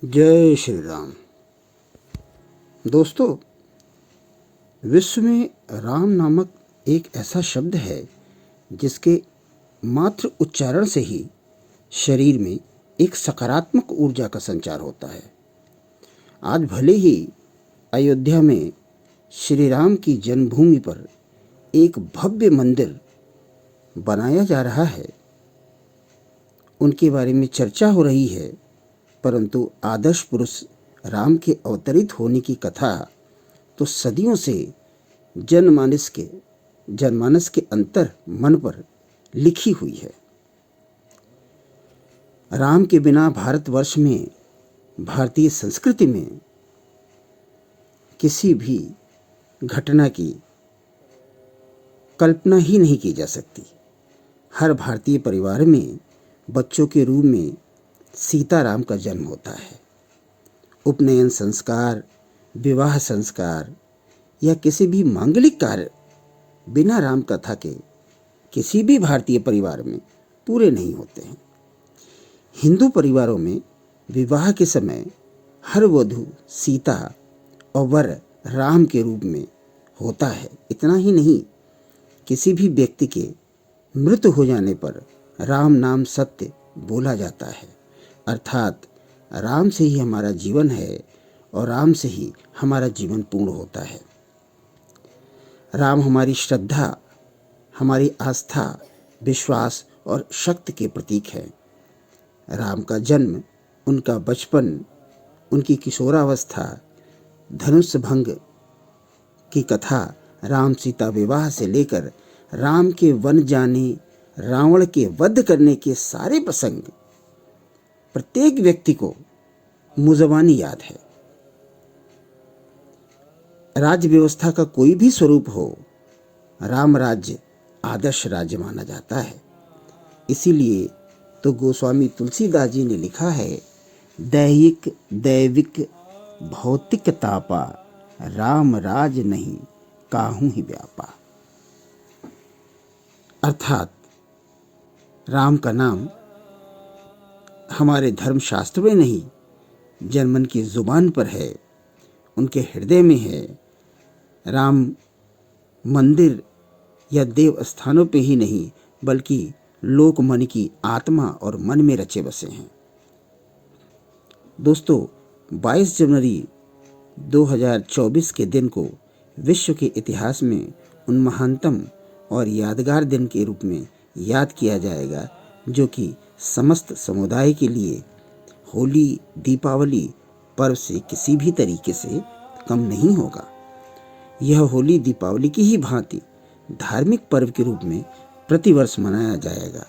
जय श्री राम। दोस्तों, विश्व में राम नामक एक ऐसा शब्द है जिसके मात्र उच्चारण से ही शरीर में एक सकारात्मक ऊर्जा का संचार होता है। आज भले ही अयोध्या में श्री राम की जन्मभूमि पर एक भव्य मंदिर बनाया जा रहा है, उनके बारे में चर्चा हो रही है, परंतु आदर्श पुरुष राम के अवतरित होने की कथा तो सदियों से जनमानस के अंतर मन पर लिखी हुई है। राम के बिना भारतवर्ष में, भारतीय संस्कृति में किसी भी घटना की कल्पना ही नहीं की जा सकती। हर भारतीय परिवार में बच्चों के रूप में सीताराम का जन्म होता है। उपनयन संस्कार, विवाह संस्कार या किसी भी मांगलिक कार्य बिना राम कथा के किसी भी भारतीय परिवार में पूरे नहीं होते हैं। हिंदू परिवारों में विवाह के समय हर वधू सीता और वर राम के रूप में होता है। इतना ही नहीं, किसी भी व्यक्ति के मृत हो जाने पर राम नाम सत्य बोला जाता है, अर्थात राम से ही हमारा जीवन है और राम से ही हमारा जीवन पूर्ण होता है। राम हमारी श्रद्धा, हमारी आस्था, विश्वास और शक्ति के प्रतीक है। राम का जन्म, उनका बचपन, उनकी किशोरावस्था, धनुष भंग की कथा, राम सीता विवाह से लेकर राम के वन जाने, रावण के वध करने के सारे प्रसंग प्रत्येक व्यक्ति को मुजबानी याद है। राज्य व्यवस्था का कोई भी स्वरूप हो, राम राज्य आदर्श राज्य माना जाता है। इसीलिए तो गोस्वामी तुलसीदास जी ने लिखा है, दैहिक दैविक भौतिक तापा, राम राज नहीं काहू ही व्यापा। अर्थात राम का नाम हमारे धर्मशास्त्र में नहीं, जनमन की जुबान पर है, उनके हृदय में है। राम मंदिर या देव स्थानों पे ही नहीं, बल्कि लोक मन की आत्मा और मन में रचे बसे हैं। दोस्तों, 22 जनवरी 2024 के दिन को विश्व के इतिहास में उन महानतम और यादगार दिन के रूप में याद किया जाएगा, जो कि समस्त समुदाय के लिए होली दीपावली पर्व से किसी भी तरीके से कम नहीं होगा। यह होली दीपावली की ही भांति धार्मिक पर्व के रूप में प्रतिवर्ष मनाया जाएगा।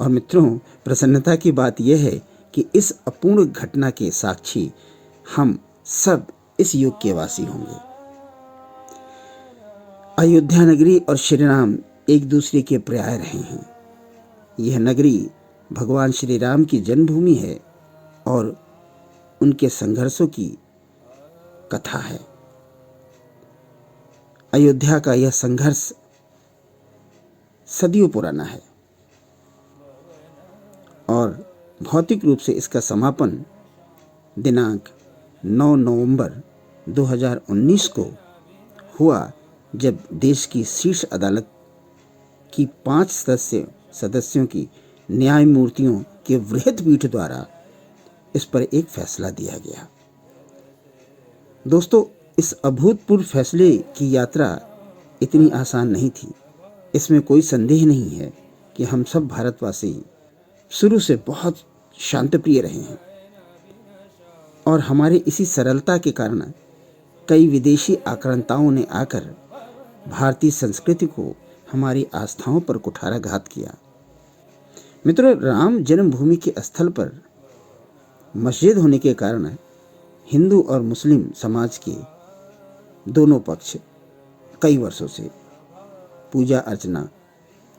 और मित्रों, प्रसन्नता की बात यह है कि इस अपूर्ण घटना के साक्षी हम सब इस युग के वासी होंगे। अयोध्या नगरी और श्री राम एक दूसरे के पर्याय रहे हैं। यह नगरी भगवान श्री राम की जन्मभूमि है और उनके संघर्षों की कथा है। अयोध्या का यह संघर्ष सदियों पुराना है और भौतिक रूप से इसका समापन दिनांक 9 नवंबर 2019 को हुआ, जब देश की शीर्ष अदालत की 5 सदस्यों की न्यायमूर्तियों के वृहद पीठ द्वारा इस पर एक फैसला दिया गया। दोस्तों, इस अभूतपूर्व फैसले की यात्रा इतनी आसान नहीं थी। इसमें कोई संदेह नहीं है कि हम सब भारतवासी शुरू से बहुत शांतिप्रिय रहे हैं और हमारे इसी सरलता के कारण कई विदेशी आक्रांताओं ने आकर भारतीय संस्कृति को, हमारी आस्थाओं पर कुठाराघात किया। मित्रों, राम जन्मभूमि के स्थल पर मस्जिद होने के कारण हिंदू और मुस्लिम समाज के दोनों पक्ष कई वर्षों से पूजा अर्चना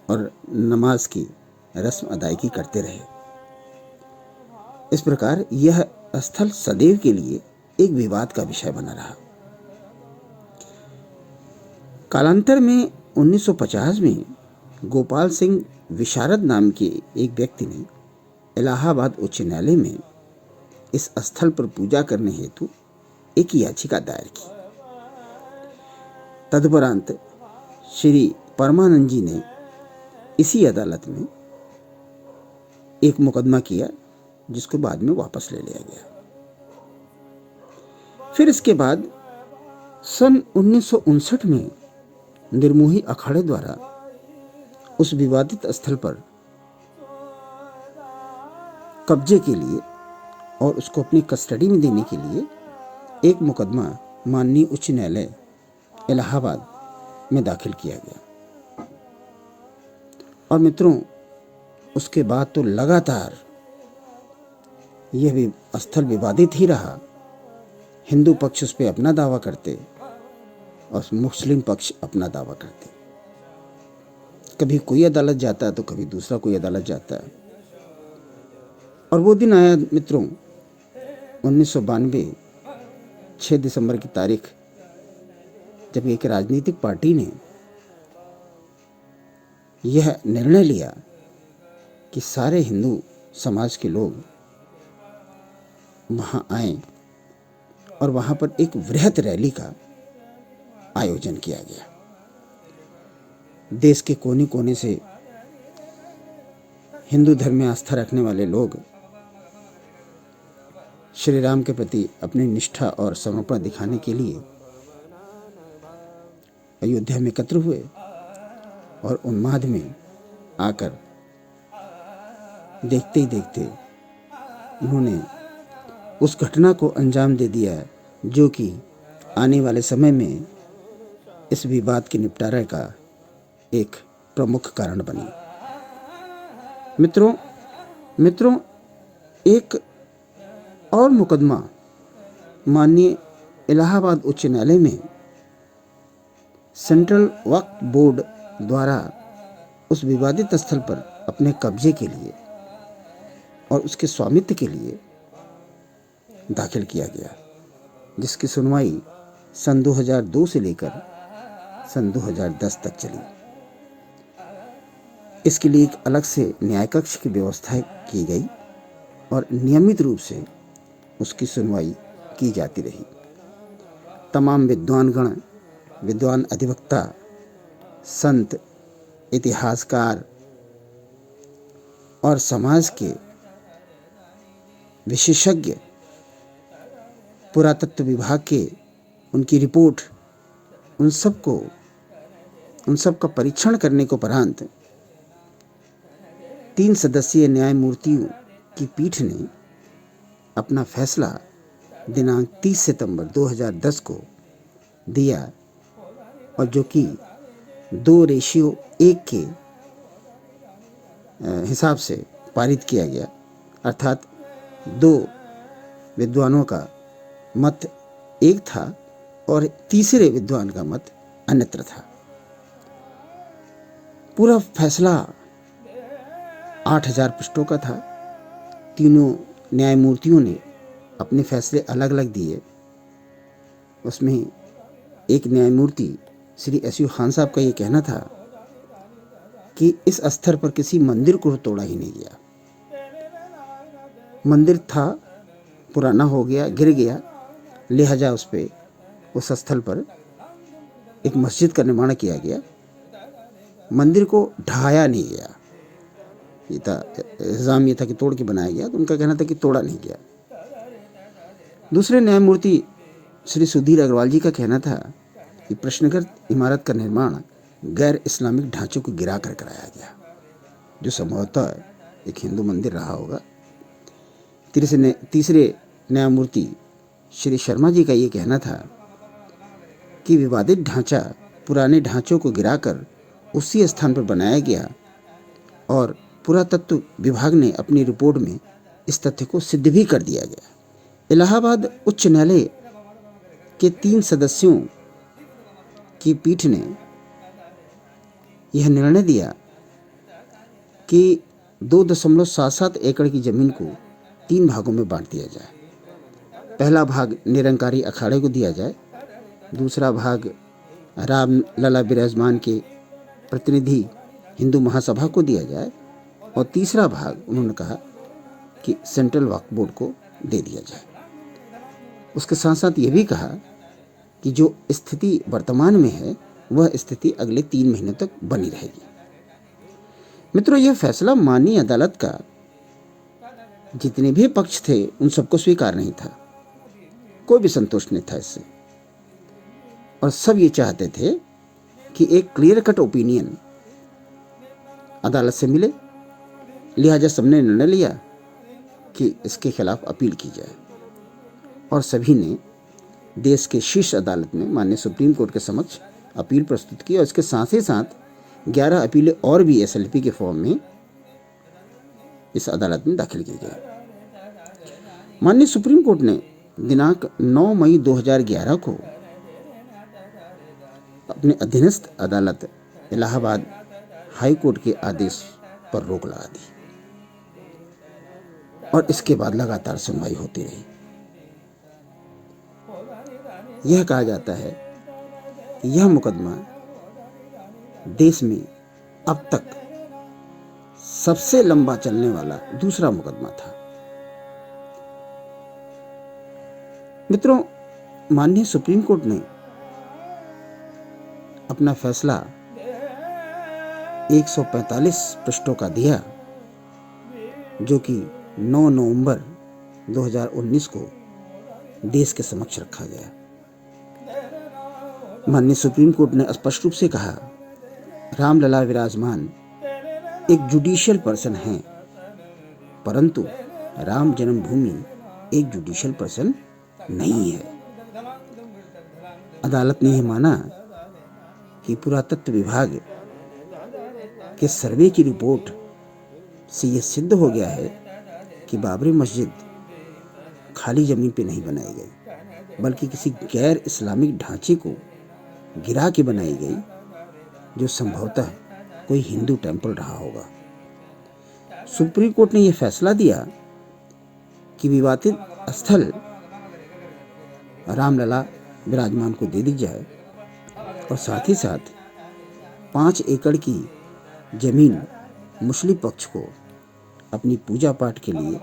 और नमाज की रस्म अदायगी करते रहे। इस प्रकार यह स्थल सदैव के लिए एक विवाद का विषय बना रहा। कालांतर में 1950 में गोपाल सिंह विशारद नाम के एक व्यक्ति ने इलाहाबाद उच्च न्यायालय में इस स्थल पर पूजा करने हेतु एक याचिका दायर की। तदुपरांत श्री परमानंद जी ने इसी अदालत में एक मुकदमा किया, जिसको बाद में वापस ले लिया गया। फिर इसके बाद सन 1959 में निर्मोही अखाड़े द्वारा उस विवादित स्थल पर कब्जे के लिए और उसको अपनी कस्टडी में देने के लिए एक मुकदमा माननीय उच्च न्यायालय इलाहाबाद में दाखिल किया गया। और मित्रों, उसके बाद तो लगातार यह भी स्थल विवादित ही रहा। हिंदू पक्ष उस पर अपना दावा करते और मुस्लिम पक्ष अपना दावा करते। कभी कोई अदालत जाता है तो कभी दूसरा कोई अदालत जाता है। और वो दिन आया मित्रों, 1992 6 दिसंबर की तारीख, जब एक राजनीतिक पार्टी ने यह निर्णय लिया कि सारे हिंदू समाज के लोग वहां आएं और वहां पर एक वृहत रैली का आयोजन किया गया। देश के कोने कोने से हिंदू धर्म में आस्था रखने वाले लोग श्री राम के प्रति अपनी निष्ठा और समर्पण दिखाने के लिए अयोध्या में एकत्र हुए और उन्माद में आकर देखते ही देखते उन्होंने उस घटना को अंजाम दे दिया जो कि आने वाले समय में इस विवाद के निपटारे का एक प्रमुख कारण बनी। मित्रों, एक और मुकदमा माननीय इलाहाबाद उच्च न्यायालय में सेंट्रल वक्फ बोर्ड द्वारा उस विवादित स्थल पर अपने कब्जे के लिए और उसके स्वामित्व के लिए दाखिल किया गया, जिसकी सुनवाई सन 2002 से लेकर सन 2010 तक चली। इसके लिए एक अलग से न्याय कक्ष की व्यवस्था की गई और नियमित रूप से उसकी सुनवाई की जाती रही। तमाम विद्वानगण, विद्वान अधिवक्ता, संत, इतिहासकार और समाज के विशेषज्ञ, पुरातत्व विभाग के उनकी रिपोर्ट, उन सब का परीक्षण करने के उपरांत 3 सदस्यीय न्यायमूर्तियों की पीठ ने अपना फैसला दिनांक 30 सितंबर 2010 को दिया, और जो कि 2:1 के हिसाब से पारित किया गया, अर्थात 2 विद्वानों का मत एक था और तीसरे विद्वान का मत अन्यत्र था। पूरा फैसला 8000 पृष्ठों का था। तीनों न्यायमूर्तियों ने अपने फैसले अलग अलग दिए। उसमें एक न्यायमूर्ति श्री SU खान साहब का ये कहना था कि इस स्तर पर किसी मंदिर को तोड़ा ही नहीं गया। मंदिर था, पुराना हो गया, गिर गया, लिहाजा उस स्थल पर एक मस्जिद का निर्माण किया गया। मंदिर को ढाया नहीं गया। ये था इल्ज़ाम, ये था कि तोड़ के बनाया गया, तो उनका कहना था कि तोड़ा नहीं गया। दूसरे न्यायमूर्ति श्री सुधीर अग्रवाल जी का कहना था कि प्रश्नगत इमारत का निर्माण गैर इस्लामिक ढांचों को गिरा कर कराया गया, जो संभवतः एक हिंदू मंदिर रहा होगा। तीसरे न्यायमूर्ति श्री शर्मा जी का ये कहना था कि विवादित ढांचा पुराने ढांचों को गिराकर उसी स्थान पर बनाया गया, और पुरातत्व विभाग ने अपनी रिपोर्ट में इस तथ्य को सिद्ध भी कर दिया गया। इलाहाबाद उच्च न्यायालय के 3 सदस्यों की पीठ ने यह निर्णय दिया कि 2.77 एकड़ की जमीन को 3 भागों में बांट दिया जाए। पहला भाग निरंकारी अखाड़े को दिया जाए, दूसरा भाग राम लला विराजमान के प्रतिनिधि हिंदू महासभा को दिया जाए, और तीसरा भाग उन्होंने कहा कि सेंट्रल वक्फ बोर्ड को दे दिया जाए। उसके साथ साथ ये भी कहा कि जो स्थिति वर्तमान में है वह स्थिति अगले 3 महीने तक बनी रहेगी। मित्रों, यह फैसला माननीय अदालत का जितने भी पक्ष थे उन सबको स्वीकार नहीं था, कोई भी संतुष्ट नहीं था इससे, और सब ये चाहते थे कि एक क्लियर कट ओपिनियन अदालत से मिले। लिहाजा सबने निर्णय लिया कि इसके खिलाफ अपील की जाए और सभी ने देश के शीर्ष अदालत में माननीय सुप्रीम कोर्ट के समक्ष अपील प्रस्तुत की और इसके साथ ही साथ 11 अपीलें और भी SLP के फॉर्म में इस अदालत में दाखिल की गई। माननीय सुप्रीम कोर्ट ने दिनांक 9 मई 2011 को अपने अधीनस्थ अदालत इलाहाबाद हाई कोर्ट के आदेश पर रोक लगा दी और इसके बाद लगातार सुनवाई होती रही। यह कहा जाता है कि यह मुकदमा देश में अब तक सबसे लंबा चलने वाला दूसरा मुकदमा था। मित्रों, माननीय सुप्रीम कोर्ट ने अपना फैसला 145 पृष्ठों का दिया, जो कि 9 नवंबर 2019 को देश के समक्ष रखा गया। माननीय सुप्रीम कोर्ट ने स्पष्ट रूप से कहा, रामलला विराजमान एक जुडिशियल पर्सन हैं, परंतु राम जन्मभूमि एक जुडिशियल पर्सन नहीं है। अदालत ने यह माना कि पुरातत्व विभाग के सर्वे की रिपोर्ट से यह सिद्ध हो गया है कि बाबरी मस्जिद खाली जमीन पे नहीं बनाई गई, बल्कि किसी गैर इस्लामिक ढांचे को गिरा के बनाई गई, जो संभवतः कोई हिंदू टेंपल रहा होगा। सुप्रीम कोर्ट ने यह फैसला दिया कि विवादित स्थल रामलला विराजमान को दे दी जाए और साथ ही साथ 5 एकड़ की जमीन मुस्लिम पक्ष को अपनी पूजा पाठ के लिए,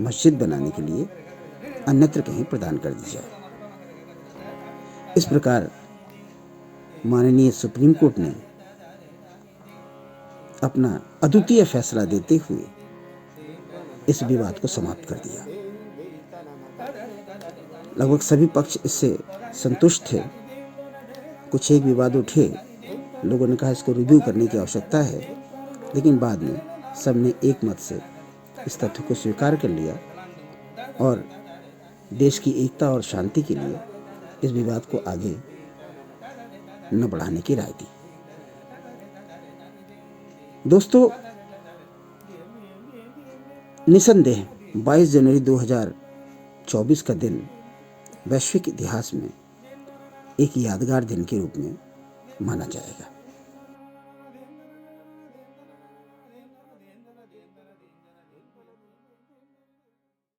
मस्जिद बनाने के लिए अन्यत्र कहीं प्रदान कर दी जाए। इस प्रकार माननीय सुप्रीम कोर्ट ने अपना अद्वितीय फैसला देते हुए इस विवाद को समाप्त कर दिया। लगभग सभी पक्ष इससे संतुष्ट थे। कुछ एक विवाद उठे, लोगों ने कहा इसको रिव्यू करने की आवश्यकता है, लेकिन बाद में सबने एक मत से इस तथ्य को स्वीकार कर लिया और देश की एकता और शांति के लिए इस विवाद को आगे न बढ़ाने की राय दी। दोस्तों, निसंदेह 22 जनवरी 2024 का दिन वैश्विक इतिहास में एक यादगार दिन के रूप में माना जाएगा।